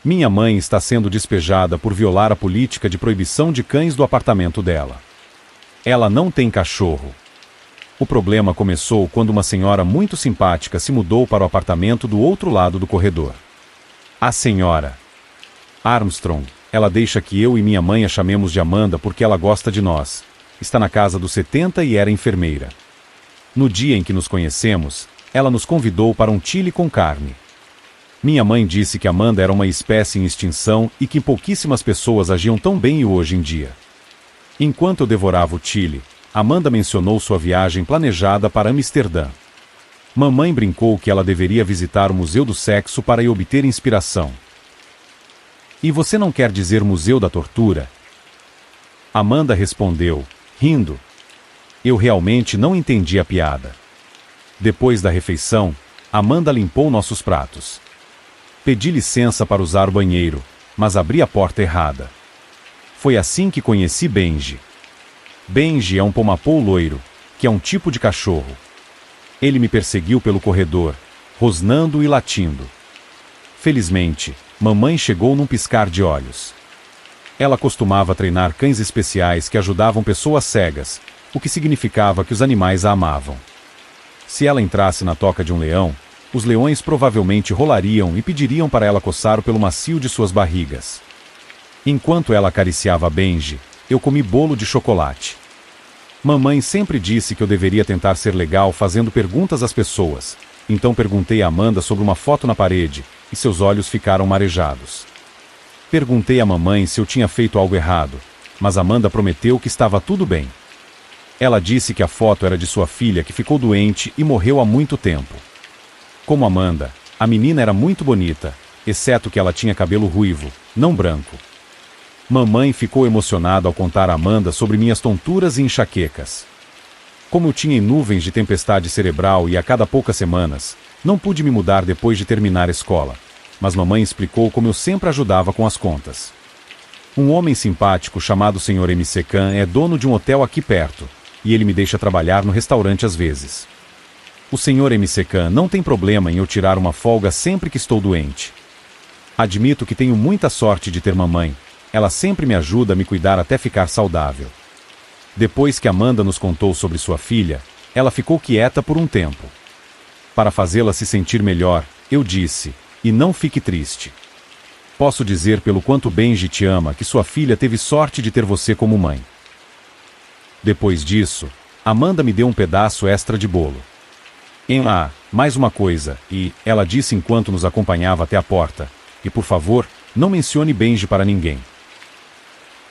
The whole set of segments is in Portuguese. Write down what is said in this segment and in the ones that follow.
Minha mãe está sendo despejada por violar a política de proibição de cães do apartamento dela. Ela não tem cachorro. O problema começou quando uma senhora muito simpática se mudou para o apartamento do outro lado do corredor. A senhora Armstrong, ela deixa que eu e minha mãe a chamemos de Amanda porque ela gosta de nós. Está na casa dos 70 e era enfermeira. No dia em que nos conhecemos, ela nos convidou para um chili com carne. Minha mãe disse que Amanda era uma espécie em extinção e que pouquíssimas pessoas agiam tão bem hoje em dia. Enquanto eu devorava o chili, Amanda mencionou sua viagem planejada para Amsterdã. Mamãe brincou que ela deveria visitar o Museu do Sexo para ir obter inspiração. E você não quer dizer Museu da Tortura? Amanda respondeu, rindo. Eu realmente não entendi a piada. Depois da refeição, Amanda limpou nossos pratos. Pedi licença para usar o banheiro, mas abri a porta errada. Foi assim que conheci Benji. Benji é um pomapou loiro, que é um tipo de cachorro. Ele me perseguiu pelo corredor, rosnando e latindo. Felizmente, mamãe chegou num piscar de olhos. Ela costumava treinar cães especiais que ajudavam pessoas cegas, o que significava que os animais a amavam. Se ela entrasse na toca de um leão, os leões provavelmente rolariam e pediriam para ela coçar pelo macio de suas barrigas. Enquanto ela acariciava Benji, eu comi bolo de chocolate. Mamãe sempre disse que eu deveria tentar ser legal fazendo perguntas às pessoas, então perguntei a Amanda sobre uma foto na parede, e seus olhos ficaram marejados. Perguntei a mamãe se eu tinha feito algo errado, mas Amanda prometeu que estava tudo bem. Ela disse que a foto era de sua filha que ficou doente e morreu há muito tempo. Como Amanda, a menina era muito bonita, exceto que ela tinha cabelo ruivo, não branco. Mamãe ficou emocionada ao contar a Amanda sobre minhas tonturas e enxaquecas. Como eu tinha em nuvens de tempestade cerebral e a cada poucas semanas, não pude me mudar depois de terminar a escola, mas mamãe explicou como eu sempre ajudava com as contas. Um homem simpático chamado Sr. M.C. Khan é dono de um hotel aqui perto, e ele me deixa trabalhar no restaurante às vezes. O Sr. M.C. Khan não tem problema em eu tirar uma folga sempre que estou doente. Admito que tenho muita sorte de ter mamãe. Ela sempre me ajuda a me cuidar até ficar saudável. Depois que Amanda nos contou sobre sua filha, ela ficou quieta por um tempo. Para fazê-la se sentir melhor, eu disse, e não fique triste. Posso dizer pelo quanto Benji te ama que sua filha teve sorte de ter você como mãe. Depois disso, Amanda me deu um pedaço extra de bolo. Mais uma coisa, e ela disse enquanto nos acompanhava até a porta, e por favor, não mencione Benji para ninguém.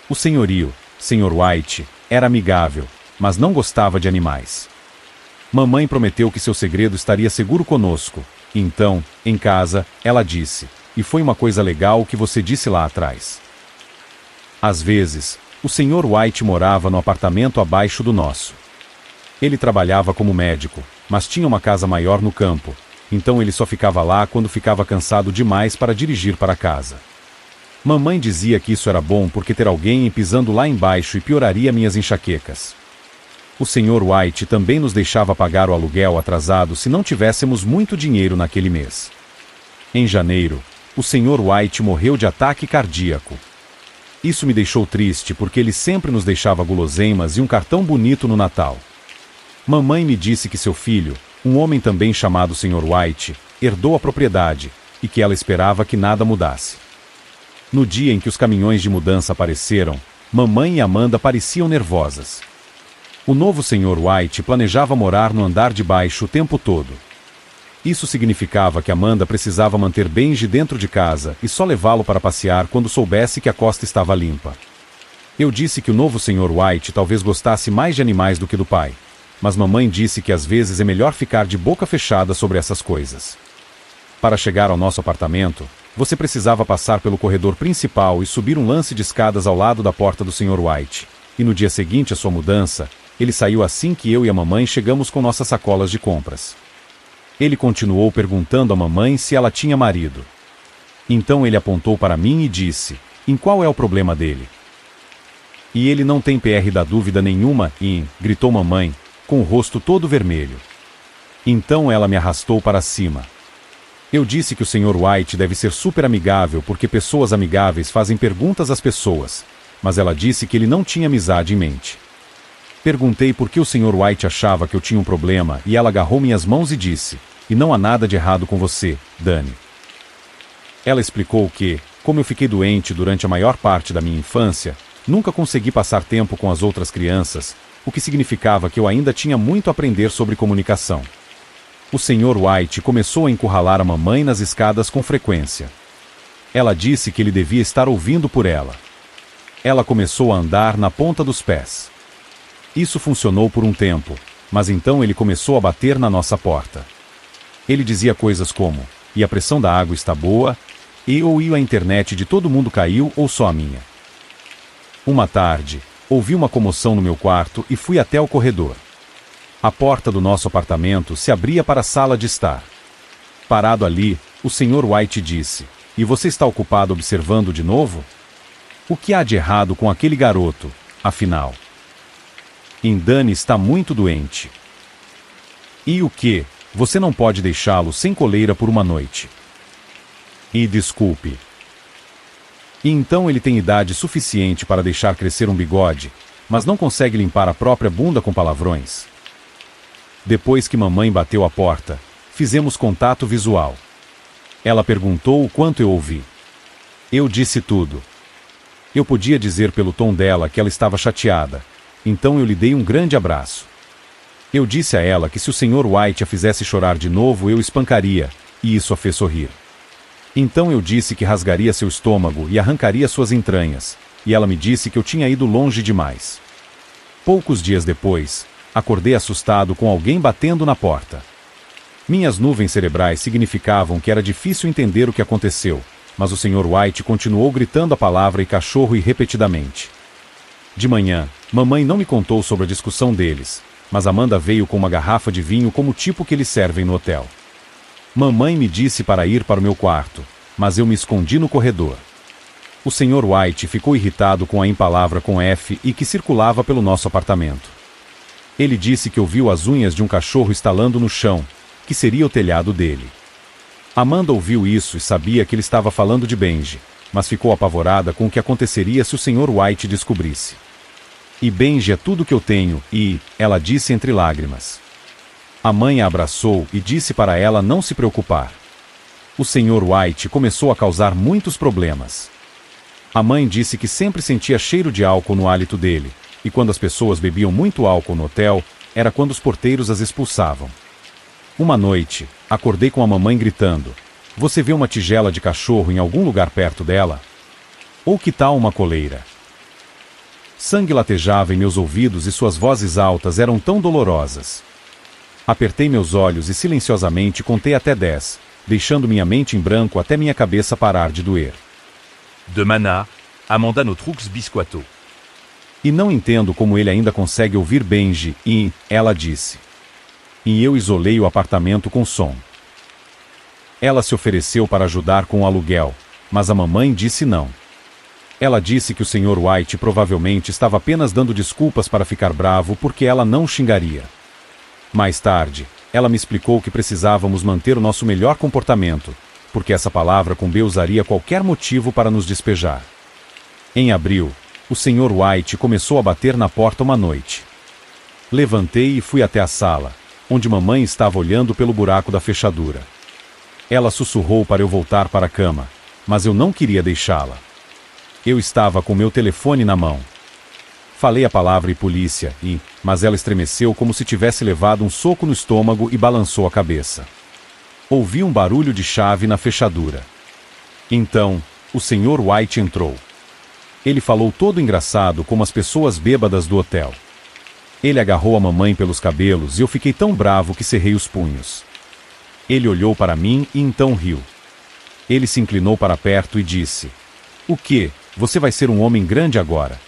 O senhorio, Sr. White, era amigável, mas não gostava de animais. Mamãe prometeu que seu segredo estaria seguro conosco, então, em casa, ela disse, e foi uma coisa legal o que você disse lá atrás. Às vezes, o Sr. White morava no apartamento abaixo do nosso. Ele trabalhava como médico, mas tinha uma casa maior no campo, então ele só ficava lá quando ficava cansado demais para dirigir para casa. Mamãe dizia que isso era bom porque ter alguém pisando lá embaixo e pioraria minhas enxaquecas. O Sr. White também nos deixava pagar o aluguel atrasado se não tivéssemos muito dinheiro naquele mês. Em janeiro, o Sr. White morreu de ataque cardíaco. Isso me deixou triste porque ele sempre nos deixava guloseimas e um cartão bonito no Natal. Mamãe me disse que seu filho, um homem também chamado Sr. White, herdou a propriedade e que ela esperava que nada mudasse. No dia em que os caminhões de mudança apareceram, mamãe e Amanda pareciam nervosas. O novo Sr. White planejava morar no andar de baixo o tempo todo. Isso significava que Amanda precisava manter Benji dentro de casa e só levá-lo para passear quando soubesse que a costa estava limpa. Eu disse que o novo Sr. White talvez gostasse mais de animais do que do pai, mas mamãe disse que às vezes é melhor ficar de boca fechada sobre essas coisas. Para chegar ao nosso apartamento, você precisava passar pelo corredor principal e subir um lance de escadas ao lado da porta do Sr. White, e no dia seguinte à sua mudança, ele saiu assim que eu e a mamãe chegamos com nossas sacolas de compras. Ele continuou perguntando à mamãe se ela tinha marido. Então ele apontou para mim e disse, em qual é o problema dele? E ele não tem PR da dúvida nenhuma, gritou mamãe, com o rosto todo vermelho. Então ela me arrastou para cima. Eu disse que o Sr. White deve ser super amigável porque pessoas amigáveis fazem perguntas às pessoas, mas ela disse que ele não tinha amizade em mente. Perguntei por que o Sr. White achava que eu tinha um problema e ela agarrou minhas mãos e disse: "E não há nada de errado com você, Dani." Ela explicou que, como eu fiquei doente durante a maior parte da minha infância, nunca consegui passar tempo com as outras crianças, o que significava que eu ainda tinha muito a aprender sobre comunicação. O Sr. White começou a encurralar a mamãe nas escadas com frequência. Ela disse que ele devia estar ouvindo por ela. Ela começou a andar na ponta dos pés. Isso funcionou por um tempo, mas então ele começou a bater na nossa porta. Ele dizia coisas como: "E a pressão da água está boa?" ou "a internet de todo mundo caiu ou só a minha?" Uma tarde, ouvi uma comoção no meu quarto e fui até o corredor. A porta do nosso apartamento se abria para a sala de estar. Parado ali, o Sr. White disse: "E você está ocupado observando de novo? O que há de errado com aquele garoto, afinal? Dani está muito doente." "E o que? Você não pode deixá-lo sem coleira por uma noite." "E desculpe. E então ele tem idade suficiente para deixar crescer um bigode, mas não consegue limpar a própria bunda com palavrões." Depois que mamãe bateu a porta, fizemos contato visual. Ela perguntou o quanto eu ouvi. Eu disse tudo. Eu podia dizer pelo tom dela que ela estava chateada, então eu lhe dei um grande abraço. Eu disse a ela que se o Sr. White a fizesse chorar de novo eu espancaria, e isso a fez sorrir. Então eu disse que rasgaria seu estômago e arrancaria suas entranhas, e ela me disse que eu tinha ido longe demais. Poucos dias depois, acordei assustado com alguém batendo na porta. Minhas nuvens cerebrais significavam que era difícil entender o que aconteceu, mas o Sr. White continuou gritando a palavra e cachorro repetidamente. De manhã, mamãe não me contou sobre a discussão deles, mas Amanda veio com uma garrafa de vinho como o tipo que eles servem no hotel. Mamãe me disse para ir para o meu quarto, mas eu me escondi no corredor. O Sr. White ficou irritado com a palavra com F e que circulava pelo nosso apartamento. Ele disse que ouviu as unhas de um cachorro estalando no chão, que seria o telhado dele. Amanda ouviu isso e sabia que ele estava falando de Benji, mas ficou apavorada com o que aconteceria se o Sr. White descobrisse. "E Benji é tudo que eu tenho, ela disse entre lágrimas. A mãe a abraçou e disse para ela não se preocupar. O Sr. White começou a causar muitos problemas. A mãe disse que sempre sentia cheiro de álcool no hálito dele, e quando as pessoas bebiam muito álcool no hotel, era quando os porteiros as expulsavam. Uma noite, acordei com a mamãe gritando: "Você vê uma tigela de cachorro em algum lugar perto dela? Ou que tal uma coleira?" Sangue latejava em meus ouvidos e suas vozes altas eram tão dolorosas. Apertei meus olhos e silenciosamente contei até 10, deixando minha mente em branco até minha cabeça parar de doer. De Mana, Amanda Notrux Bisquato. "E não entendo como ele ainda consegue ouvir Benji", ela disse. E eu isolei o apartamento com som. Ela se ofereceu para ajudar com o aluguel, mas a mamãe disse não. Ela disse que o Sr. White provavelmente estava apenas dando desculpas para ficar bravo porque ela não xingaria. Mais tarde, ela me explicou que precisávamos manter o nosso melhor comportamento, porque essa palavra com B usaria qualquer motivo para nos despejar. Em abril, o Sr. White começou a bater na porta uma noite. Levantei e fui até a sala, onde mamãe estava olhando pelo buraco da fechadura. Ela sussurrou para eu voltar para a cama, mas eu não queria deixá-la. Eu estava com meu telefone na mão. Falei a palavra e polícia, mas ela estremeceu como se tivesse levado um soco no estômago e balançou a cabeça. Ouvi um barulho de chave na fechadura. Então, o Sr. White entrou. Ele falou todo engraçado como as pessoas bêbadas do hotel. Ele agarrou a mamãe pelos cabelos e eu fiquei tão bravo que cerrei os punhos. Ele olhou para mim e então riu. Ele se inclinou para perto e disse: "O quê? Você vai ser um homem grande agora."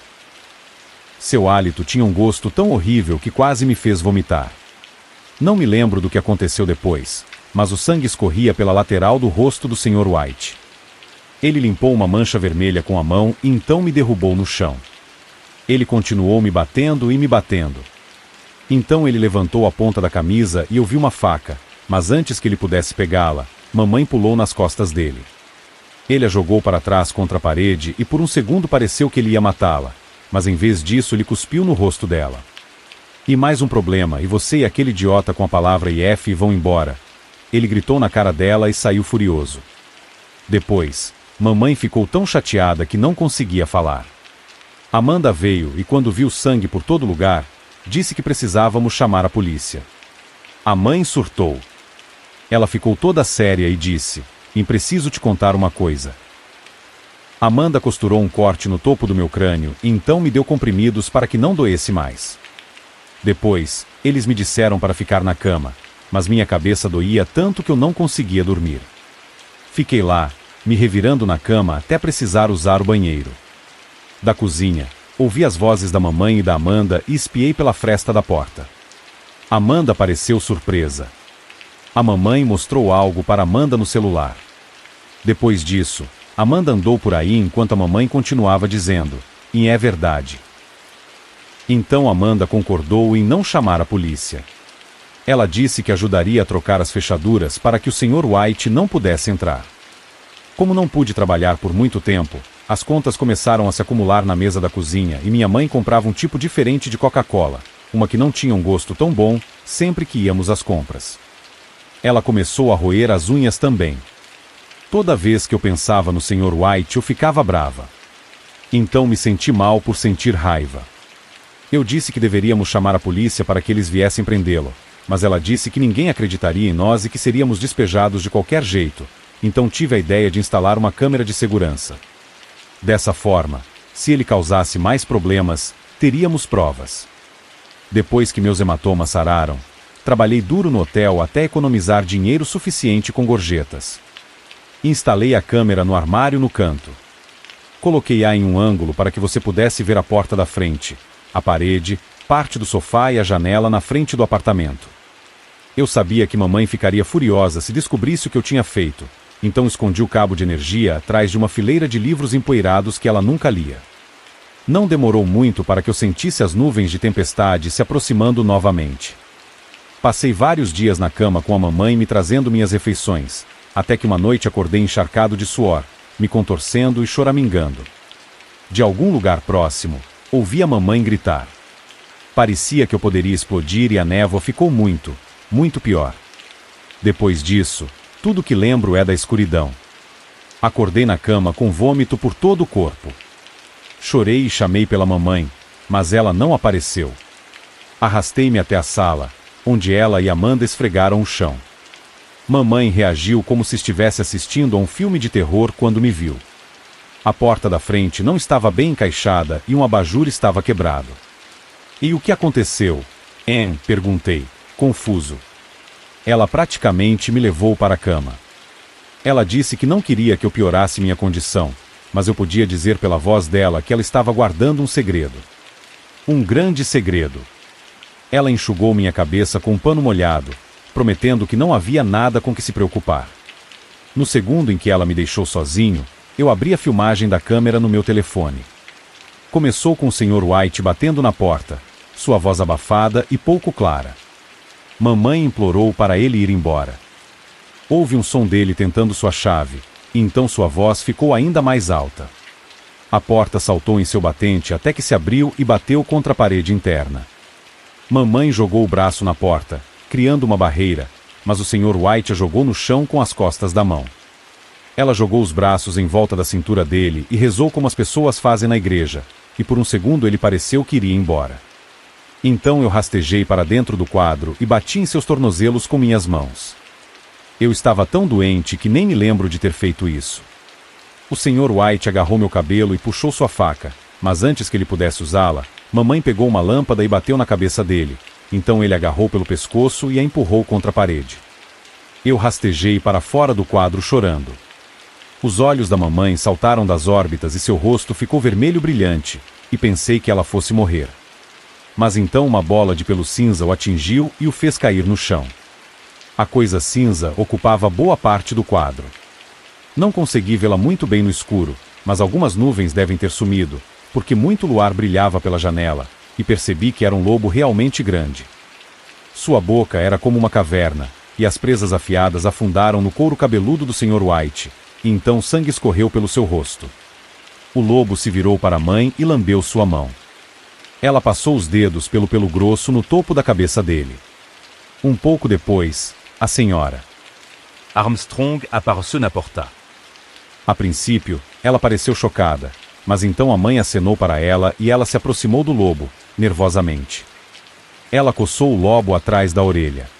Seu hálito tinha um gosto tão horrível que quase me fez vomitar. Não me lembro do que aconteceu depois, mas o sangue escorria pela lateral do rosto do Sr. White. Ele limpou uma mancha vermelha com a mão e então me derrubou no chão. Ele continuou me batendo e me batendo. Então ele levantou a ponta da camisa e eu vi uma faca, mas antes que ele pudesse pegá-la, mamãe pulou nas costas dele. Ele a jogou para trás contra a parede e por um segundo pareceu que ele ia matá-la, mas em vez disso ele cuspiu no rosto dela. E mais um problema, e você e aquele idiota com a palavra IF vão embora. Ele gritou na cara dela e saiu furioso. Depois, mamãe ficou tão chateada que não conseguia falar. Amanda veio e quando viu sangue por todo lugar, disse que precisávamos chamar a polícia. A mãe surtou. Ela ficou toda séria e disse: preciso te contar uma coisa. Amanda costurou um corte no topo do meu crânio e então me deu comprimidos para que não doesse mais. Depois, eles me disseram para ficar na cama, mas minha cabeça doía tanto que eu não conseguia dormir. Fiquei lá, me revirando na cama até precisar usar o banheiro. Da cozinha, ouvi as vozes da mamãe e da Amanda e espiei pela fresta da porta. Amanda pareceu surpresa. A mamãe mostrou algo para Amanda no celular. Depois disso, Amanda andou por aí enquanto a mamãe continuava dizendo: "E é verdade." Então Amanda concordou em não chamar a polícia. Ela disse que ajudaria a trocar as fechaduras para que o Sr. White não pudesse entrar. Como não pude trabalhar por muito tempo, as contas começaram a se acumular na mesa da cozinha e minha mãe comprava um tipo diferente de Coca-Cola, uma que não tinha um gosto tão bom, sempre que íamos às compras. Ela começou a roer as unhas também. Toda vez que eu pensava no Sr. White eu ficava brava. Então me senti mal por sentir raiva. Eu disse que deveríamos chamar a polícia para que eles viessem prendê-lo, mas ela disse que ninguém acreditaria em nós e que seríamos despejados de qualquer jeito, então tive a ideia de instalar uma câmera de segurança. Dessa forma, se ele causasse mais problemas, teríamos provas. Depois que meus hematomas sararam, trabalhei duro no hotel até economizar dinheiro suficiente com gorjetas. Instalei a câmera no armário no canto. Coloquei-a em um ângulo para que você pudesse ver a porta da frente, a parede, parte do sofá e a janela na frente do apartamento. Eu sabia que mamãe ficaria furiosa se descobrisse o que eu tinha feito, então escondi o cabo de energia atrás de uma fileira de livros empoeirados que ela nunca lia. Não demorou muito para que eu sentisse as nuvens de tempestade se aproximando novamente. Passei vários dias na cama com a mamãe me trazendo minhas refeições, até que uma noite acordei encharcado de suor, me contorcendo e choramingando. De algum lugar próximo, ouvi a mamãe gritar. Parecia que eu poderia explodir e a névoa ficou muito, muito pior. Depois disso, tudo que lembro é da escuridão. Acordei na cama com vômito por todo o corpo. Chorei e chamei pela mamãe, mas ela não apareceu. Arrastei-me até a sala, onde ela e Amanda esfregaram o chão. Mamãe reagiu como se estivesse assistindo a um filme de terror quando me viu. A porta da frente não estava bem encaixada e um abajur estava quebrado. E o que aconteceu? Perguntei, confuso. Ela praticamente me levou para a cama. Ela disse que não queria que eu piorasse minha condição, mas eu podia dizer pela voz dela que ela estava guardando um segredo. Um grande segredo. Ela enxugou minha cabeça com um pano molhado, prometendo que não havia nada com que se preocupar. No segundo em que ela me deixou sozinho, eu abri a filmagem da câmera no meu telefone. Começou com o Sr. White batendo na porta, sua voz abafada e pouco clara. Mamãe implorou para ele ir embora. Houve um som dele tentando sua chave, e então sua voz ficou ainda mais alta. A porta saltou em seu batente até que se abriu e bateu contra a parede interna. Mamãe jogou o braço na porta, criando uma barreira, mas o Sr. White a jogou no chão com as costas da mão. Ela jogou os braços em volta da cintura dele e rezou como as pessoas fazem na igreja, e por um segundo ele pareceu que iria embora. Então eu rastejei para dentro do quadro e bati em seus tornozelos com minhas mãos. Eu estava tão doente que nem me lembro de ter feito isso. O Sr. White agarrou meu cabelo e puxou sua faca, mas antes que ele pudesse usá-la, mamãe pegou uma lâmpada e bateu na cabeça dele, então ele agarrou pelo pescoço e a empurrou contra a parede. Eu rastejei para fora do quadro chorando. Os olhos da mamãe saltaram das órbitas e seu rosto ficou vermelho brilhante, e pensei que ela fosse morrer. Mas então uma bola de pelo cinza o atingiu e o fez cair no chão. A coisa cinza ocupava boa parte do quadro. Não consegui vê-la muito bem no escuro, mas algumas nuvens devem ter sumido, porque muito luar brilhava pela janela, e percebi que era um lobo realmente grande. Sua boca era como uma caverna, e as presas afiadas afundaram no couro cabeludo do Sr. White, e então sangue escorreu pelo seu rosto. O lobo se virou para a mãe e lambeu sua mão. Ela passou os dedos pelo pelo grosso no topo da cabeça dele. Um pouco depois, a senhora Armstrong apparut na porta. A princípio, ela pareceu chocada, mas então a mãe acenou para ela e ela se aproximou do lobo, nervosamente. Ela coçou o lobo atrás da orelha.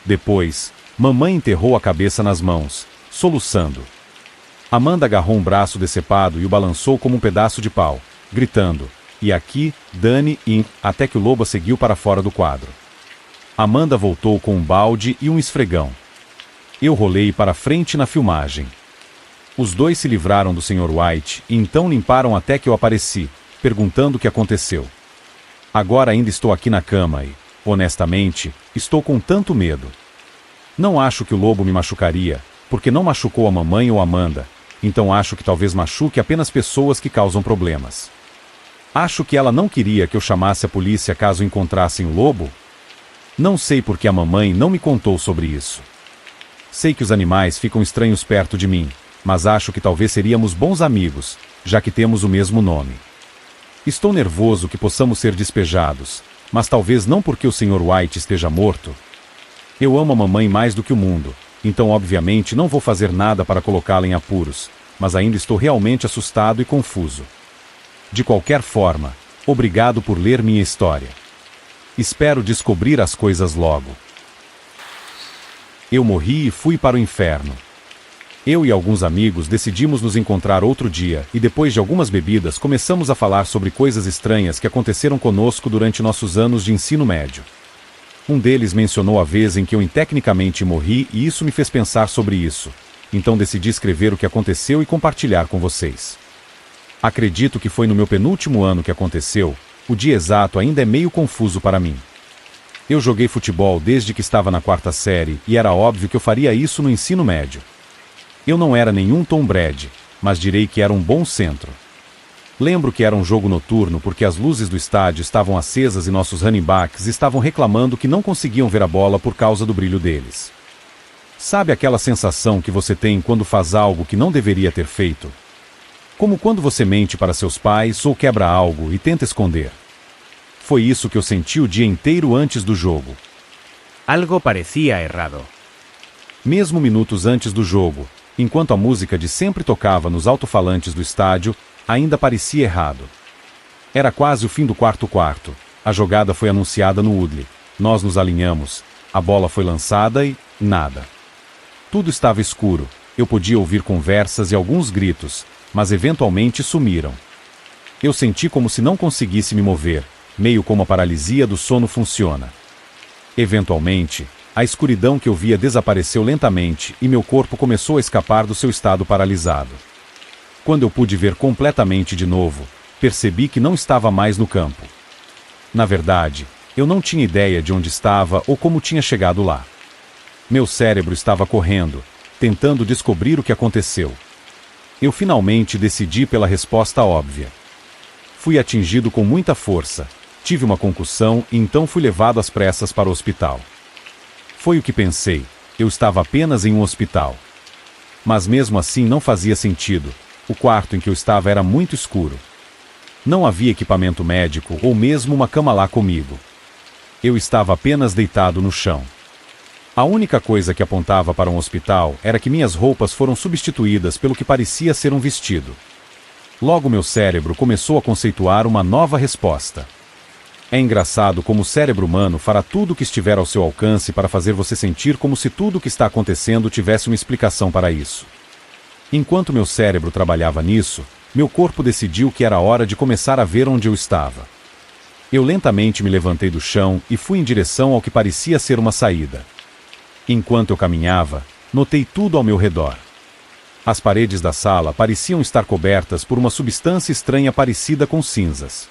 Depois, mamãe enterrou a cabeça nas mãos, soluçando. Amanda agarrou um braço decepado e o balançou como um pedaço de pau, gritando, e aqui, Dani, até que o lobo a seguiu para fora do quadro. Amanda voltou com um balde e um esfregão. Eu rolei para frente na filmagem. Os dois se livraram do Sr. White e então limparam até que eu apareci, perguntando o que aconteceu. Agora ainda estou aqui na cama e, honestamente, estou com tanto medo. Não acho que o lobo me machucaria, porque não machucou a mamãe ou Amanda, então acho que talvez machuque apenas pessoas que causam problemas. Acho que ela não queria que eu chamasse a polícia caso encontrassem o lobo? Não sei porque a mamãe não me contou sobre isso. Sei que os animais ficam estranhos perto de mim, mas acho que talvez seríamos bons amigos, já que temos o mesmo nome. Estou nervoso que possamos ser despejados, mas talvez não porque o Sr. White esteja morto. Eu amo a mamãe mais do que o mundo, então obviamente não vou fazer nada para colocá-la em apuros, mas ainda estou realmente assustado e confuso. De qualquer forma, obrigado por ler minha história. Espero descobrir as coisas logo. Eu morri e fui para o inferno. Eu e alguns amigos decidimos nos encontrar outro dia e depois de algumas bebidas começamos a falar sobre coisas estranhas que aconteceram conosco durante nossos anos de ensino médio. Um deles mencionou a vez em que eu tecnicamente morri e isso me fez pensar sobre isso. Então decidi escrever o que aconteceu e compartilhar com vocês. Acredito que foi no meu penúltimo ano que aconteceu, o dia exato ainda é meio confuso para mim. Eu joguei futebol desde que estava na 4ª série e era óbvio que eu faria isso no ensino médio. Eu não era nenhum Tom Brady, mas direi que era um bom centro. Lembro que era um jogo noturno porque as luzes do estádio estavam acesas e nossos running backs estavam reclamando que não conseguiam ver a bola por causa do brilho deles. Sabe aquela sensação que você tem quando faz algo que não deveria ter feito? Como quando você mente para seus pais ou quebra algo e tenta esconder. Foi isso que eu senti o dia inteiro antes do jogo. Algo parecía errado. Mesmo minutos antes do jogo, enquanto a música de sempre tocava nos alto-falantes do estádio, ainda parecia errado. Era quase o fim do quarto quarto. A jogada foi anunciada no Woodley. Nós nos alinhamos. A bola foi lançada e nada. Tudo estava escuro. Eu podia ouvir conversas e alguns gritos, mas eventualmente sumiram. Eu senti como se não conseguisse me mover, meio como a paralisia do sono funciona. Eventualmente, a escuridão que eu via desapareceu lentamente e meu corpo começou a escapar do seu estado paralisado. Quando eu pude ver completamente de novo, percebi que não estava mais no campo. Na verdade, eu não tinha ideia de onde estava ou como tinha chegado lá. Meu cérebro estava correndo, tentando descobrir o que aconteceu. Eu finalmente decidi pela resposta óbvia. Fui atingido com muita força, tive uma concussão e então fui levado às pressas para o hospital. Foi o que pensei, eu estava apenas em um hospital. Mas mesmo assim não fazia sentido, o quarto em que eu estava era muito escuro. Não havia equipamento médico ou mesmo uma cama lá comigo. Eu estava apenas deitado no chão. A única coisa que apontava para um hospital era que minhas roupas foram substituídas pelo que parecia ser um vestido. Logo meu cérebro começou a conceituar uma nova resposta. É engraçado como o cérebro humano fará tudo o que estiver ao seu alcance para fazer você sentir como se tudo o que está acontecendo tivesse uma explicação para isso. Enquanto meu cérebro trabalhava nisso, meu corpo decidiu que era hora de começar a ver onde eu estava. Eu lentamente me levantei do chão e fui em direção ao que parecia ser uma saída. Enquanto eu caminhava, notei tudo ao meu redor. As paredes da sala pareciam estar cobertas por uma substância estranha parecida com cinzas.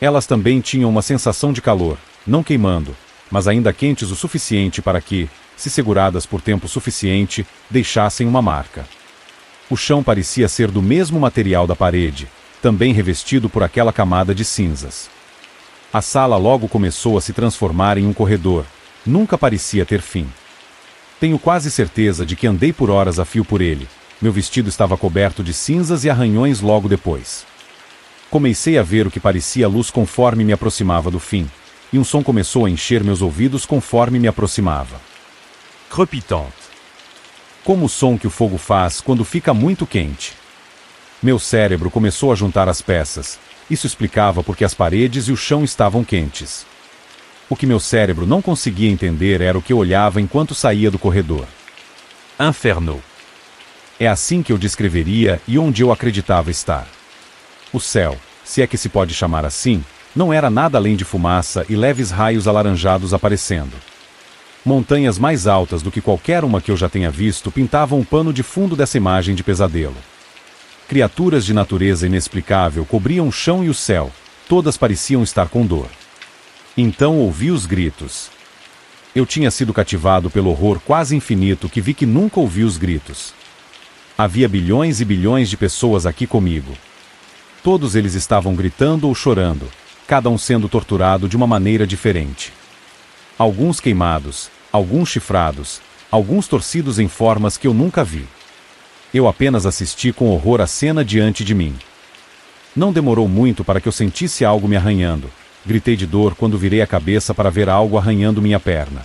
Elas também tinham uma sensação de calor, não queimando, mas ainda quentes o suficiente para que, se seguradas por tempo suficiente, deixassem uma marca. O chão parecia ser do mesmo material da parede, também revestido por aquela camada de cinzas. A sala logo começou a se transformar em um corredor, nunca parecia ter fim. Tenho quase certeza de que andei por horas a fio por ele. Meu vestido estava coberto de cinzas e arranhões logo depois. Comecei a ver o que parecia luz conforme me aproximava do fim, e um som começou a encher meus ouvidos conforme me aproximava. Crepitante. Como o som que o fogo faz quando fica muito quente. Meu cérebro começou a juntar as peças. Isso explicava porque as paredes e o chão estavam quentes. O que meu cérebro não conseguia entender era o que eu olhava enquanto saía do corredor. Inferno. É assim que eu descreveria e onde eu acreditava estar. O céu, se é que se pode chamar assim, não era nada além de fumaça e leves raios alaranjados aparecendo. Montanhas mais altas do que qualquer uma que eu já tenha visto pintavam o pano de fundo dessa imagem de pesadelo. Criaturas de natureza inexplicável cobriam o chão e o céu, todas pareciam estar com dor. Então ouvi os gritos. Eu tinha sido cativado pelo horror quase infinito que vi que nunca ouvi os gritos. Havia bilhões e bilhões de pessoas aqui comigo. Todos eles estavam gritando ou chorando, cada um sendo torturado de uma maneira diferente. Alguns queimados, alguns chifrados, alguns torcidos em formas que eu nunca vi. Eu apenas assisti com horror a cena diante de mim. Não demorou muito para que eu sentisse algo me arranhando. Gritei de dor quando virei a cabeça para ver algo arranhando minha perna.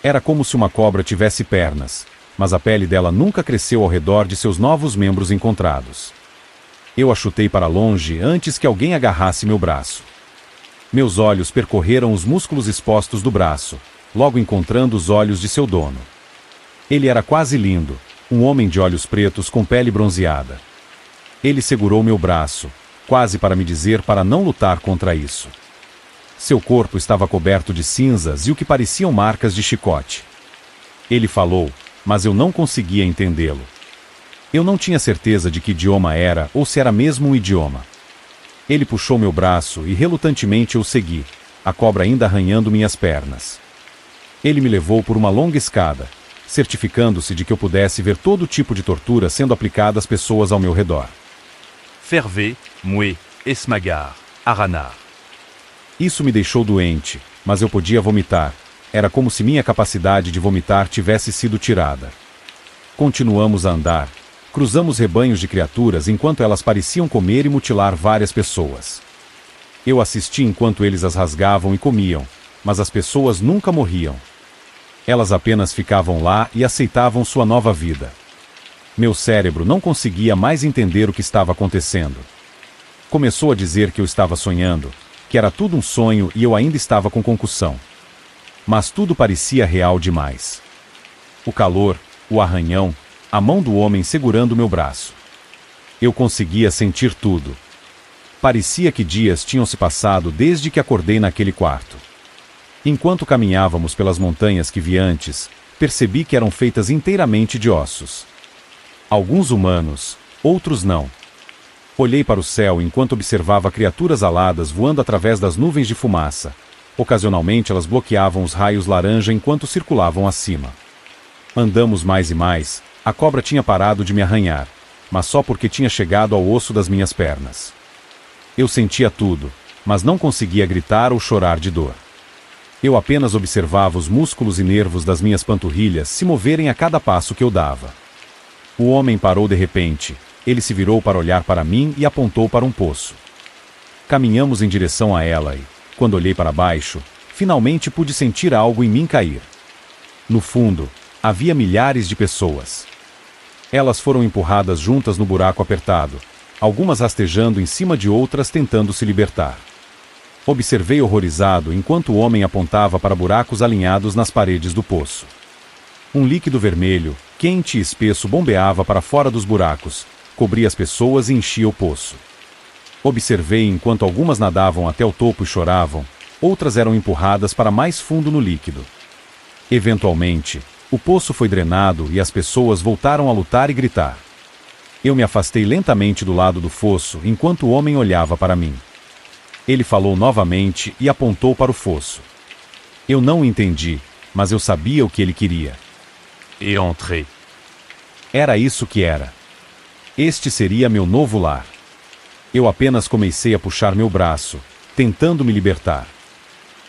Era como se uma cobra tivesse pernas, mas a pele dela nunca cresceu ao redor de seus novos membros encontrados. Eu a chutei para longe antes que alguém agarrasse meu braço. Meus olhos percorreram os músculos expostos do braço, logo encontrando os olhos de seu dono. Ele era quase lindo, um homem de olhos pretos com pele bronzeada. Ele segurou meu braço, quase para me dizer para não lutar contra isso. Seu corpo estava coberto de cinzas e o que pareciam marcas de chicote. Ele falou, mas eu não conseguia entendê-lo. Eu não tinha certeza de que idioma era ou se era mesmo um idioma. Ele puxou meu braço e relutantemente eu segui, a cobra ainda arranhando minhas pernas. Ele me levou por uma longa escada, certificando-se de que eu pudesse ver todo tipo de tortura sendo aplicada às pessoas ao meu redor. Ferver, moer, esmagar, aranar. Isso me deixou doente, mas eu podia vomitar. Era como se minha capacidade de vomitar tivesse sido tirada. Continuamos a andar. Cruzamos rebanhos de criaturas enquanto elas pareciam comer e mutilar várias pessoas. Eu assisti enquanto eles as rasgavam e comiam, mas as pessoas nunca morriam. Elas apenas ficavam lá e aceitavam sua nova vida. Meu cérebro não conseguia mais entender o que estava acontecendo. Começou a dizer que eu estava sonhando, que era tudo um sonho e eu ainda estava com concussão. Mas tudo parecia real demais. O calor, o arranhão, a mão do homem segurando meu braço. Eu conseguia sentir tudo. Parecia que dias tinham se passado desde que acordei naquele quarto. Enquanto caminhávamos pelas montanhas que vi antes, percebi que eram feitas inteiramente de ossos. Alguns humanos, outros não. Olhei para o céu enquanto observava criaturas aladas voando através das nuvens de fumaça. Ocasionalmente elas bloqueavam os raios laranja enquanto circulavam acima. Andamos mais e mais. A cobra tinha parado de me arranhar, mas só porque tinha chegado ao osso das minhas pernas. Eu sentia tudo, mas não conseguia gritar ou chorar de dor. Eu apenas observava os músculos e nervos das minhas panturrilhas se moverem a cada passo que eu dava. O homem parou de repente. Ele se virou para olhar para mim e apontou para um poço. Caminhamos em direção a ela e, quando olhei para baixo, finalmente pude sentir algo em mim cair. No fundo, havia milhares de pessoas. Elas foram empurradas juntas no buraco apertado, algumas rastejando em cima de outras tentando se libertar. Observei horrorizado enquanto o homem apontava para buracos alinhados nas paredes do poço. Um líquido vermelho, quente e espesso bombeava para fora dos buracos, cobria as pessoas e enchia o poço. Observei enquanto algumas nadavam até o topo e choravam, outras eram empurradas para mais fundo no líquido. Eventualmente, o poço foi drenado e as pessoas voltaram a lutar e gritar. Eu me afastei lentamente do lado do fosso enquanto o homem olhava para mim. Ele falou novamente e apontou para o fosso. Eu não o entendi, mas eu sabia o que ele queria. Et entrez. Era isso que era. Este seria meu novo lar. Eu apenas comecei a puxar meu braço, tentando me libertar.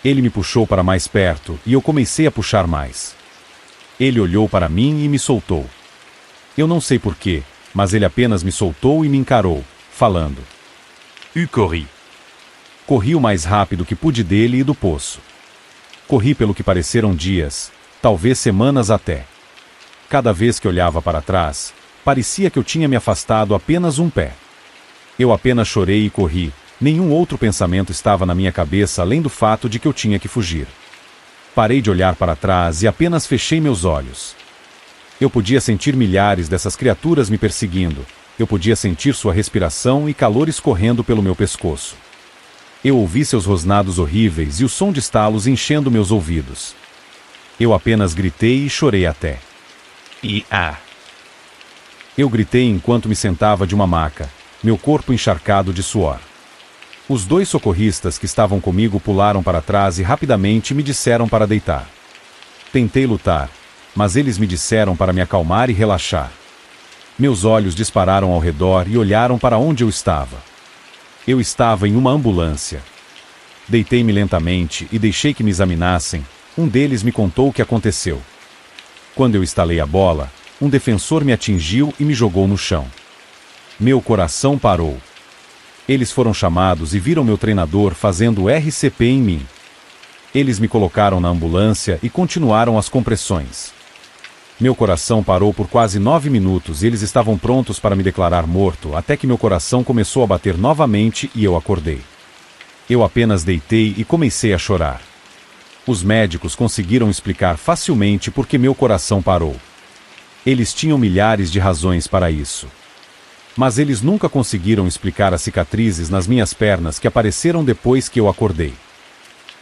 Ele me puxou para mais perto e eu comecei a puxar mais. Ele olhou para mim e me soltou. Eu não sei porquê, mas ele apenas me soltou e me encarou, falando. Corri. Corri o mais rápido que pude dele e do poço. Corri pelo que pareceram dias, talvez semanas até. Cada vez que olhava para trás, parecia que eu tinha me afastado apenas um pé. Eu apenas chorei e corri, nenhum outro pensamento estava na minha cabeça além do fato de que eu tinha que fugir. Parei de olhar para trás e apenas fechei meus olhos. Eu podia sentir milhares dessas criaturas me perseguindo, eu podia sentir sua respiração e calor escorrendo pelo meu pescoço. Eu ouvi seus rosnados horríveis e o som de estalos enchendo meus ouvidos. Eu apenas gritei e chorei até. Eu gritei enquanto me sentava de uma maca, meu corpo encharcado de suor. Os 2 socorristas que estavam comigo pularam para trás e rapidamente me disseram para deitar. Tentei lutar, mas eles me disseram para me acalmar e relaxar. Meus olhos dispararam ao redor e olharam para onde eu estava. Eu estava em uma ambulância. Deitei-me lentamente e deixei que me examinassem. Um deles me contou o que aconteceu. Quando eu estalei a bola, um defensor me atingiu e me jogou no chão. Meu coração parou. Eles foram chamados e viram meu treinador fazendo RCP em mim. Eles me colocaram na ambulância e continuaram as compressões. Meu coração parou por quase 9 minutos e eles estavam prontos para me declarar morto até que meu coração começou a bater novamente e eu acordei. Eu apenas deitei e comecei a chorar. Os médicos conseguiram explicar facilmente por que meu coração parou. Eles tinham milhares de razões para isso. Mas eles nunca conseguiram explicar as cicatrizes nas minhas pernas que apareceram depois que eu acordei.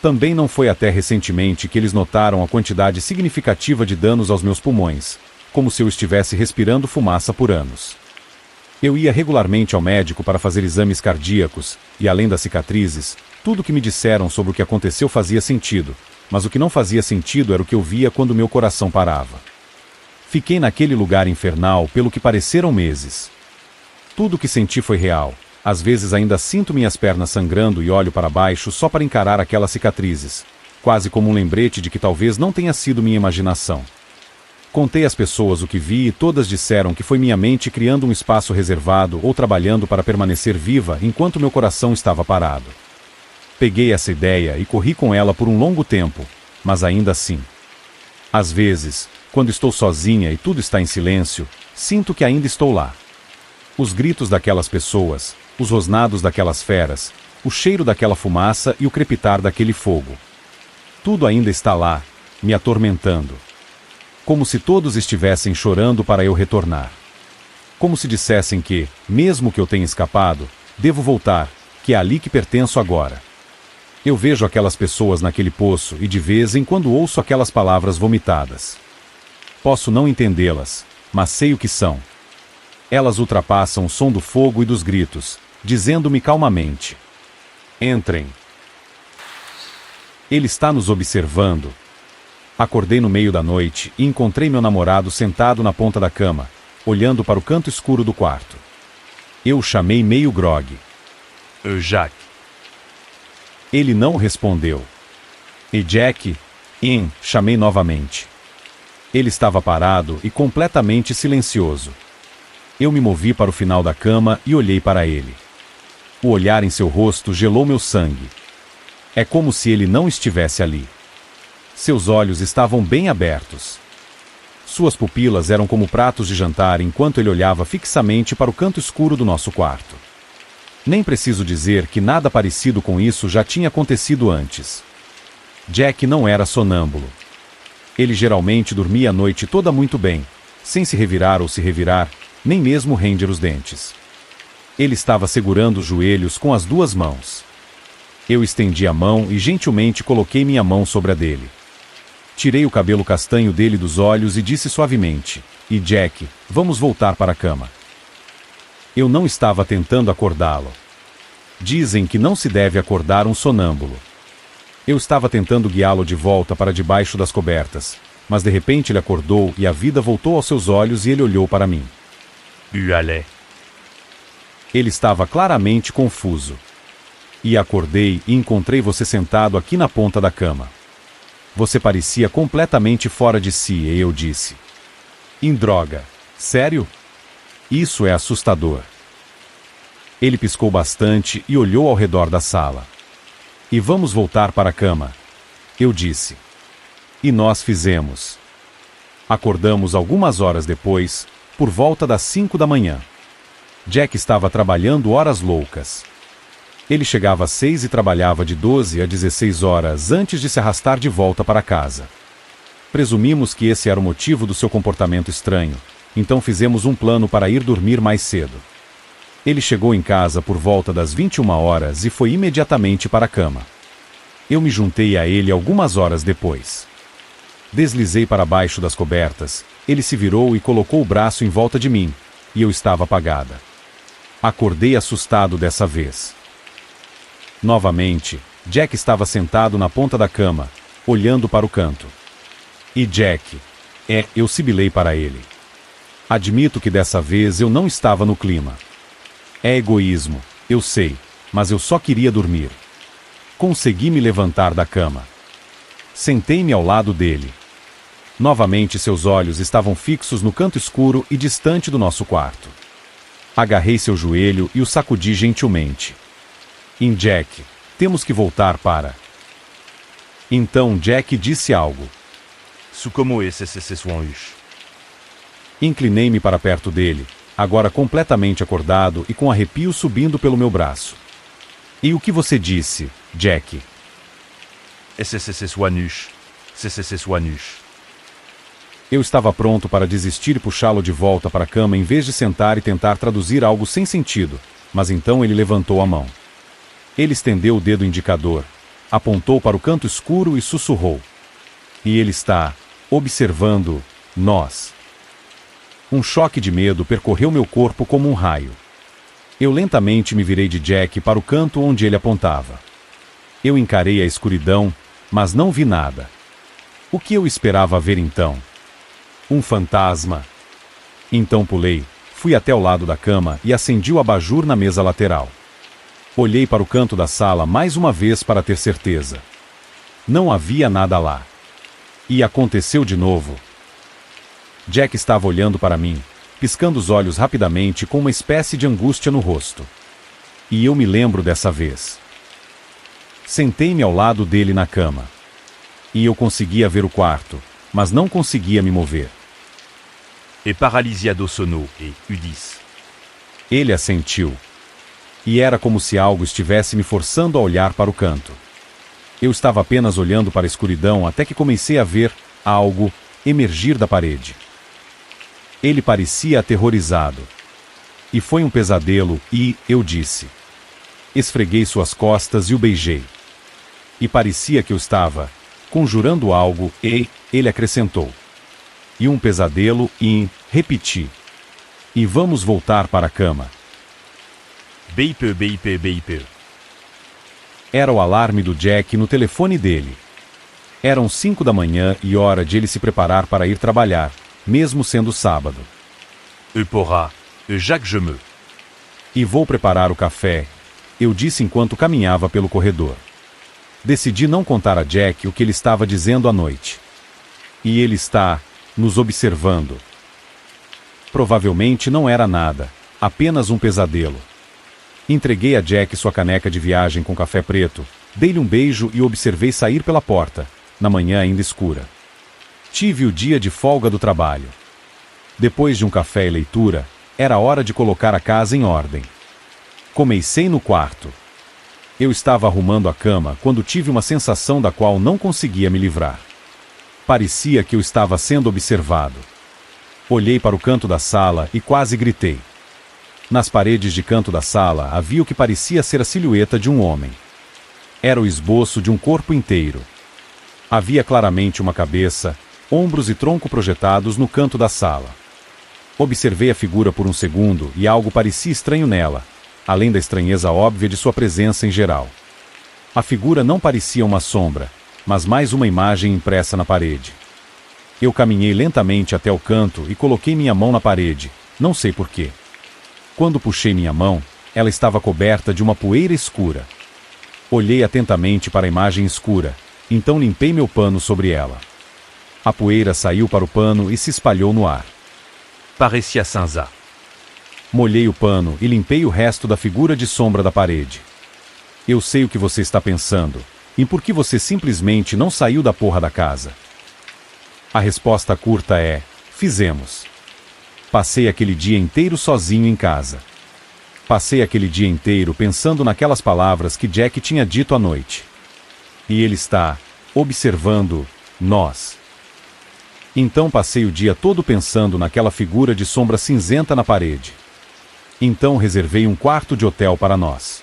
Também não foi até recentemente que eles notaram a quantidade significativa de danos aos meus pulmões, como se eu estivesse respirando fumaça por anos. Eu ia regularmente ao médico para fazer exames cardíacos, e além das cicatrizes, tudo o que me disseram sobre o que aconteceu fazia sentido, mas o que não fazia sentido era o que eu via quando meu coração parava. Fiquei naquele lugar infernal pelo que pareceram meses. Tudo o que senti foi real. Às vezes ainda sinto minhas pernas sangrando e olho para baixo só para encarar aquelas cicatrizes, quase como um lembrete de que talvez não tenha sido minha imaginação. Contei às pessoas o que vi e todas disseram que foi minha mente criando um espaço reservado ou trabalhando para permanecer viva enquanto meu coração estava parado. Peguei essa ideia e corri com ela por um longo tempo, mas ainda assim. Às vezes, quando estou sozinha e tudo está em silêncio, sinto que ainda estou lá. Os gritos daquelas pessoas, os rosnados daquelas feras, o cheiro daquela fumaça e o crepitar daquele fogo. Tudo ainda está lá, me atormentando. Como se todos estivessem chorando para eu retornar. Como se dissessem que, mesmo que eu tenha escapado, devo voltar, que é ali que pertenço agora. Eu vejo aquelas pessoas naquele poço e de vez em quando ouço aquelas palavras vomitadas. Posso não entendê-las, mas sei o que são. Elas ultrapassam o som do fogo e dos gritos, dizendo-me calmamente: entrem. Ele está nos observando. Acordei no meio da noite e encontrei meu namorado sentado na ponta da cama, olhando para o canto escuro do quarto. Eu o chamei meio grogue. Jacques. Ele não respondeu. E Jack? Chamei novamente. Ele estava parado e completamente silencioso. Eu me movi para o final da cama e olhei para ele. O olhar em seu rosto gelou meu sangue. É como se ele não estivesse ali. Seus olhos estavam bem abertos. Suas pupilas eram como pratos de jantar enquanto ele olhava fixamente para o canto escuro do nosso quarto. Nem preciso dizer que nada parecido com isso já tinha acontecido antes. Jack não era sonâmbulo. Ele geralmente dormia a noite toda muito bem, sem se revirar ou se revirar, nem mesmo ranger os dentes. Ele estava segurando os joelhos com as 2 mãos. Eu estendi a mão e gentilmente coloquei minha mão sobre a dele. Tirei o cabelo castanho dele dos olhos e disse suavemente: "E Jack, vamos voltar para a cama." Eu não estava tentando acordá-lo. Dizem que não se deve acordar um sonâmbulo. Eu estava tentando guiá-lo de volta para debaixo das cobertas, mas de repente ele acordou e a vida voltou aos seus olhos e ele olhou para mim. Allez. Ele estava claramente confuso. E acordei e encontrei você sentado aqui na ponta da cama. Você parecia completamente fora de si, e eu disse. Em droga. Sério? Isso é assustador. Ele piscou bastante e olhou ao redor da sala. E vamos voltar para a cama. Eu disse. E nós fizemos. Acordamos algumas horas depois, por volta das 5 da manhã. Jack estava trabalhando horas loucas. Ele chegava às 6 e trabalhava de 12 a 16 horas antes de se arrastar de volta para casa. Presumimos que esse era o motivo do seu comportamento estranho, então fizemos um plano para ir dormir mais cedo. Ele chegou em casa por volta das 21 horas e foi imediatamente para a cama. Eu me juntei a ele algumas horas depois. Deslizei para baixo das cobertas, ele se virou e colocou o braço em volta de mim, e eu estava apagada. Acordei assustado dessa vez. Novamente, Jack estava sentado na ponta da cama, olhando para o canto. E Jack, eu sibilei para ele. Admito que dessa vez eu não estava no clima. É egoísmo, eu sei, mas eu só queria dormir. Consegui me levantar da cama. Sentei-me ao lado dele. Novamente seus olhos estavam fixos no canto escuro e distante do nosso quarto. Agarrei seu joelho e o sacudi gentilmente. Jack, temos que voltar para... Então Jack disse algo. Sukomo e sssuanus. Inclinei-me para perto dele, agora completamente acordado e com arrepio subindo pelo meu braço. E o que você disse, Jack? Sssuanus. Eu estava pronto para desistir e puxá-lo de volta para a cama em vez de sentar e tentar traduzir algo sem sentido, mas então ele levantou a mão. Ele estendeu o dedo indicador, apontou para o canto escuro e sussurrou. E ele está observando nós. Um choque de medo percorreu meu corpo como um raio. Eu lentamente me virei de Jack para o canto onde ele apontava. Eu encarei a escuridão, mas não vi nada. O que eu esperava ver então? Um fantasma. Então pulei, fui até o lado da cama e acendi o abajur na mesa lateral. Olhei para o canto da sala mais uma vez para ter certeza. Não havia nada lá. E aconteceu de novo. Jack estava olhando para mim, piscando os olhos rapidamente com uma espécie de angústia no rosto. E eu me lembro dessa vez. Sentei-me ao lado dele na cama. E eu conseguia ver o quarto, mas não conseguia me mover. Et paralysia do sono et udis. Ele assentiu. E era como se algo estivesse me forçando a olhar para o canto. Eu estava apenas olhando para a escuridão até que comecei a ver algo emergir da parede. Ele parecia aterrorizado. E foi um pesadelo e, eu disse. Esfreguei suas costas e o beijei. E parecia que eu estava conjurando algo e, ele acrescentou. E um pesadelo e, repeti. E vamos voltar para a cama. BIP, BIP, BIP. Era o alarme do Jack no telefone dele. Eram 5 da manhã e hora de ele se preparar para ir trabalhar, mesmo sendo sábado. Eupora, Jacques je me. E vou preparar o café, eu disse enquanto caminhava pelo corredor. Decidi não contar a Jack o que ele estava dizendo à noite. E ele está nos observando. Provavelmente não era nada, apenas um pesadelo. Entreguei a Jack sua caneca de viagem com café preto, dei-lhe um beijo e o observei sair pela porta, na manhã ainda escura. Tive o dia de folga do trabalho. Depois de um café e leitura, era hora de colocar a casa em ordem. Comecei no quarto. Eu estava arrumando a cama quando tive uma sensação da qual não conseguia me livrar. Parecia que eu estava sendo observado. Olhei para o canto da sala e quase gritei. Nas paredes de canto da sala havia o que parecia ser a silhueta de um homem. Era o esboço de um corpo inteiro. Havia claramente uma cabeça, ombros e tronco projetados no canto da sala. Observei a figura por um segundo e algo parecia estranho nela, além da estranheza óbvia de sua presença em geral. A figura não parecia uma sombra, mas mais uma imagem impressa na parede. Eu caminhei lentamente até o canto e coloquei minha mão na parede, não sei porquê. Quando puxei minha mão, ela estava coberta de uma poeira escura. Olhei atentamente para a imagem escura, Então limpei meu pano sobre ela. A poeira saiu para o pano e se espalhou no ar. Parecia cinza. Molhei o pano e limpei o resto da figura de sombra da parede. Eu sei o que você está pensando, e por que você simplesmente não saiu da porra da casa. A resposta curta é: fizemos. Passei aquele dia inteiro sozinho em casa. Passei aquele dia inteiro pensando naquelas palavras que Jack tinha dito à noite. E ele está observando nós. Então passei o dia todo pensando naquela figura de sombra cinzenta na parede. Então reservei um quarto de hotel para nós.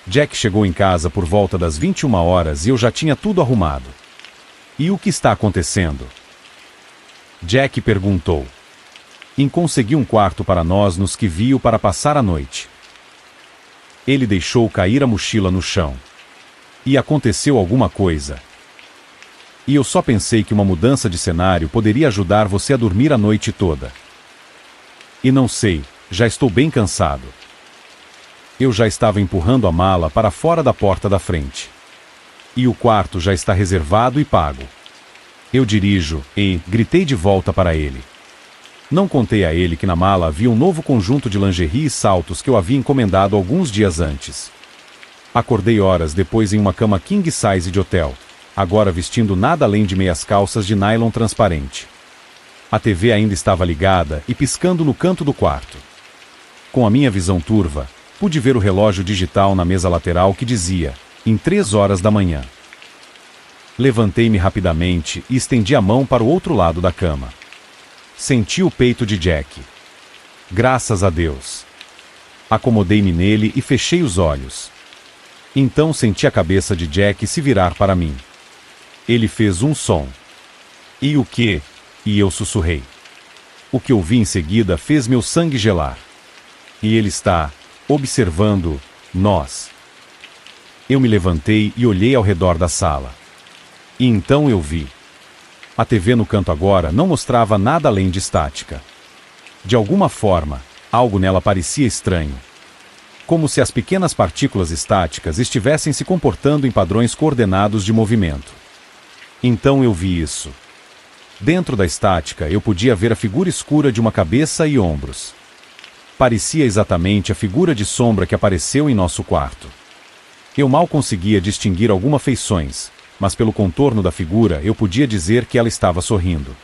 Jack chegou em casa por volta das 21 horas e eu já tinha tudo arrumado. E o que está acontecendo? Jack perguntou. Consegui um quarto para nós nos que viu para passar a noite. Ele deixou cair a mochila no chão. E aconteceu alguma coisa. E eu só pensei que uma mudança de cenário poderia ajudar você a dormir a noite toda. E não sei, já estou bem cansado. Eu já estava empurrando a mala para fora da porta da frente. E o quarto já está reservado e pago. Eu dirijo e gritei de volta para ele. Não contei a ele que na mala havia um novo conjunto de lingerie e saltos que eu havia encomendado alguns dias antes. Acordei horas depois em uma cama king size de hotel, agora vestindo nada além de meias calças de nylon transparente. A TV ainda estava ligada e piscando no canto do quarto. Com a minha visão turva, pude ver o relógio digital na mesa lateral que dizia, em 3 horas da manhã. Levantei-me rapidamente e estendi a mão para o outro lado da cama. Senti o peito de Jack. Graças a Deus. Acomodei-me nele e fechei os olhos. Então senti a cabeça de Jack se virar para mim. Ele fez um som. E o que? E eu sussurrei. O que ouvi em seguida fez meu sangue gelar. E ele está observando nós. Eu me levantei e olhei ao redor da sala. E então eu vi. A TV no canto agora não mostrava nada além de estática. De alguma forma, algo nela parecia estranho. Como se as pequenas partículas estáticas estivessem se comportando em padrões coordenados de movimento. Então eu vi isso. Dentro da estática eu podia ver a figura escura de uma cabeça e ombros. Parecia exatamente a figura de sombra que apareceu em nosso quarto. Eu mal conseguia distinguir algumas feições, mas pelo contorno da figura eu podia dizer que ela estava sorrindo.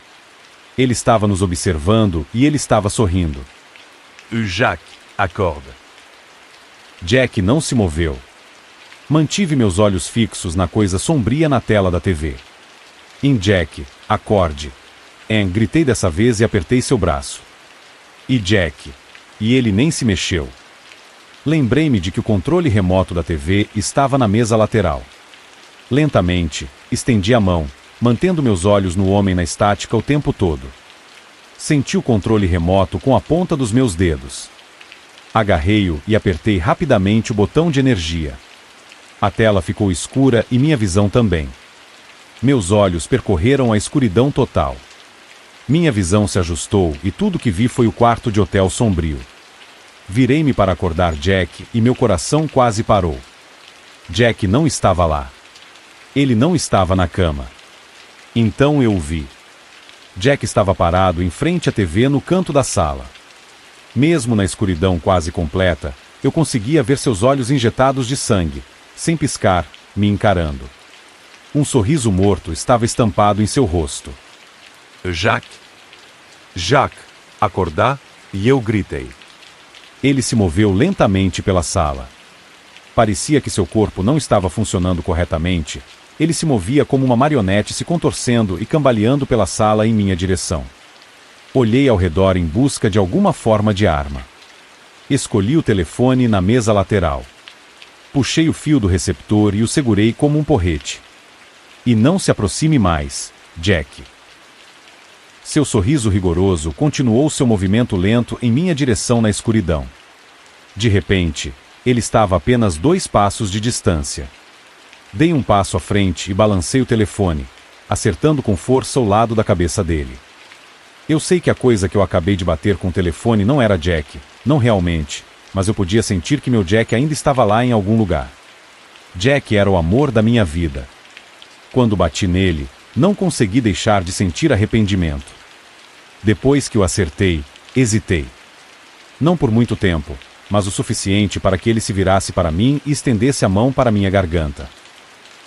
Ele estava nos observando e ele estava sorrindo. Jack, acorde. Jack não se moveu. Mantive meus olhos fixos na coisa sombria na tela da TV. Jack, acorde. Gritei dessa vez e apertei seu braço. E Jack. E ele nem se mexeu. Lembrei-me de que o controle remoto da TV estava na mesa lateral. Lentamente, estendi a mão, mantendo meus olhos no homem na estática o tempo todo. Senti o controle remoto com a ponta dos meus dedos. Agarrei-o e apertei rapidamente o botão de energia. A tela ficou escura e minha visão também. Meus olhos percorreram a escuridão total. Minha visão se ajustou e tudo que vi foi o quarto de hotel sombrio. Virei-me para acordar Jack e meu coração quase parou. Jack não estava lá. Ele não estava na cama. Então eu o vi. Jack estava parado em frente à TV no canto da sala. Mesmo na escuridão quase completa, eu conseguia ver seus olhos injetados de sangue, sem piscar, me encarando. Um sorriso morto estava estampado em seu rosto. Jack. Jack, acordar? E eu gritei. Ele se moveu lentamente pela sala. Parecia que seu corpo não estava funcionando corretamente. Ele se movia como uma marionete se contorcendo e cambaleando pela sala em minha direção. Olhei ao redor em busca de alguma forma de arma. Escolhi o telefone na mesa lateral. Puxei o fio do receptor e o segurei como um porrete. E não se aproxime mais, Jack. Seu sorriso rigoroso continuou seu movimento lento em minha direção na escuridão. De repente, ele estava a apenas 2 passos de distância. Dei um passo à frente e balancei o telefone, acertando com força o lado da cabeça dele. Eu sei que a coisa que eu acabei de bater com o telefone não era Jack, não realmente, mas eu podia sentir que meu Jack ainda estava lá em algum lugar. Jack era o amor da minha vida. Quando bati nele, não consegui deixar de sentir arrependimento. Depois que o acertei, hesitei. Não por muito tempo, mas o suficiente para que ele se virasse para mim e estendesse a mão para minha garganta.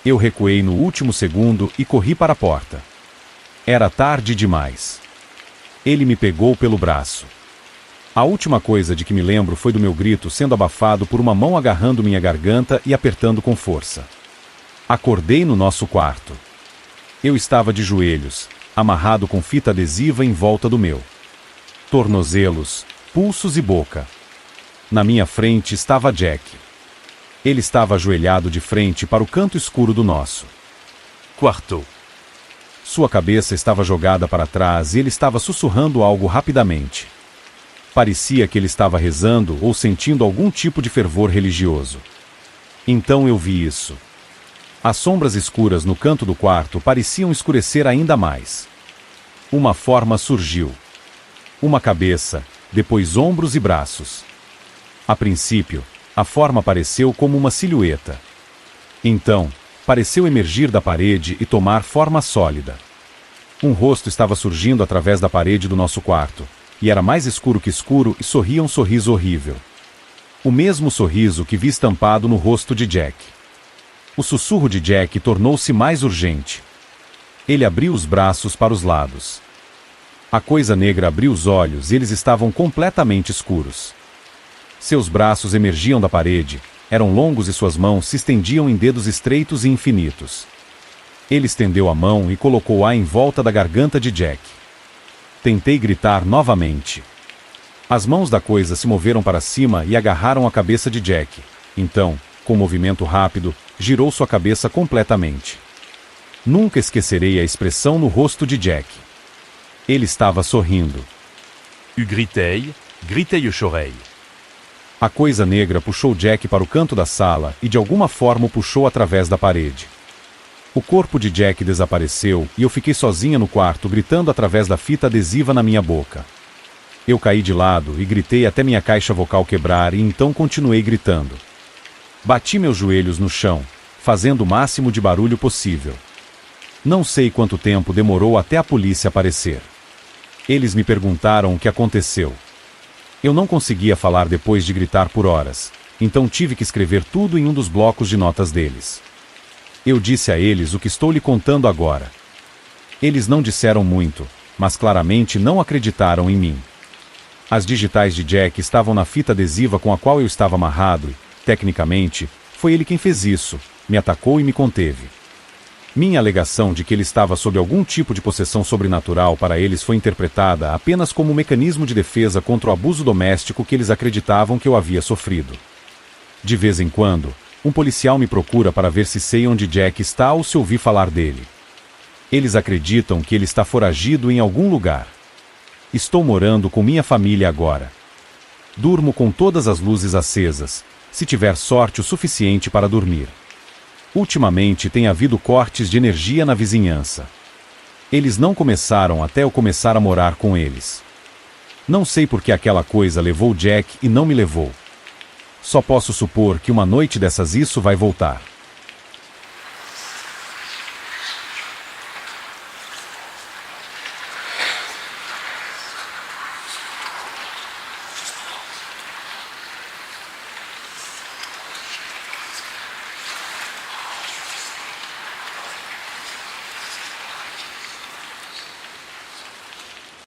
Eu recuei no último segundo e corri para a porta. Era tarde demais. Ele me pegou pelo braço. A última coisa de que me lembro foi do meu grito sendo abafado por uma mão agarrando minha garganta e apertando com força. Acordei no nosso quarto. Eu estava de joelhos, amarrado com fita adesiva em volta do meu tornozelos, pulsos e boca. Na minha frente estava Jack. Ele estava ajoelhado de frente para o canto escuro do nosso quarto. Sua cabeça estava jogada para trás e ele estava sussurrando algo rapidamente. Parecia que ele estava rezando ou sentindo algum tipo de fervor religioso. Então eu vi isso. As sombras escuras no canto do quarto pareciam escurecer ainda mais. Uma forma surgiu. Uma cabeça, depois ombros e braços. A princípio, a forma apareceu como uma silhueta. Então, pareceu emergir da parede e tomar forma sólida. Um rosto estava surgindo através da parede do nosso quarto, e era mais escuro que escuro e sorria um sorriso horrível. O mesmo sorriso que vi estampado no rosto de Jack. O sussurro de Jack tornou-se mais urgente. Ele abriu os braços para os lados. A coisa negra abriu os olhos e eles estavam completamente escuros. Seus braços emergiam da parede, eram longos e suas mãos se estendiam em dedos estreitos e infinitos. Ele estendeu a mão e colocou-a em volta da garganta de Jack. Tentei gritar novamente. As mãos da coisa se moveram para cima e agarraram a cabeça de Jack. Então, com um movimento rápido, girou sua cabeça completamente. Nunca esquecerei a expressão no rosto de Jack. Ele estava sorrindo. Eu gritei, gritei eu chorei. A coisa negra puxou Jack para o canto da sala e de alguma forma o puxou através da parede. O corpo de Jack desapareceu e eu fiquei sozinha no quarto gritando através da fita adesiva na minha boca. Eu caí de lado e gritei até minha caixa vocal quebrar e então continuei gritando. Bati meus joelhos no chão, fazendo o máximo de barulho possível. Não sei quanto tempo demorou até a polícia aparecer. Eles me perguntaram o que aconteceu. Eu não conseguia falar depois de gritar por horas, então tive que escrever tudo em um dos blocos de notas deles. Eu disse a eles o que estou lhe contando agora. Eles não disseram muito, mas claramente não acreditaram em mim. As digitais de Jack estavam na fita adesiva com a qual eu estava amarrado e, tecnicamente, foi ele quem fez isso, me atacou e me conteve. Minha alegação de que ele estava sob algum tipo de possessão sobrenatural para eles foi interpretada apenas como um mecanismo de defesa contra o abuso doméstico que eles acreditavam que eu havia sofrido. De vez em quando, um policial me procura para ver se sei onde Jack está ou se ouvi falar dele. Eles acreditam que ele está foragido em algum lugar. Estou morando com minha família agora. Durmo com todas as luzes acesas, se tiver sorte o suficiente para dormir. Ultimamente tem havido cortes de energia na vizinhança. Eles não começaram até eu começar a morar com eles. Não sei por que aquela coisa levou Jack e não me levou. Só posso supor que uma noite dessas isso vai voltar.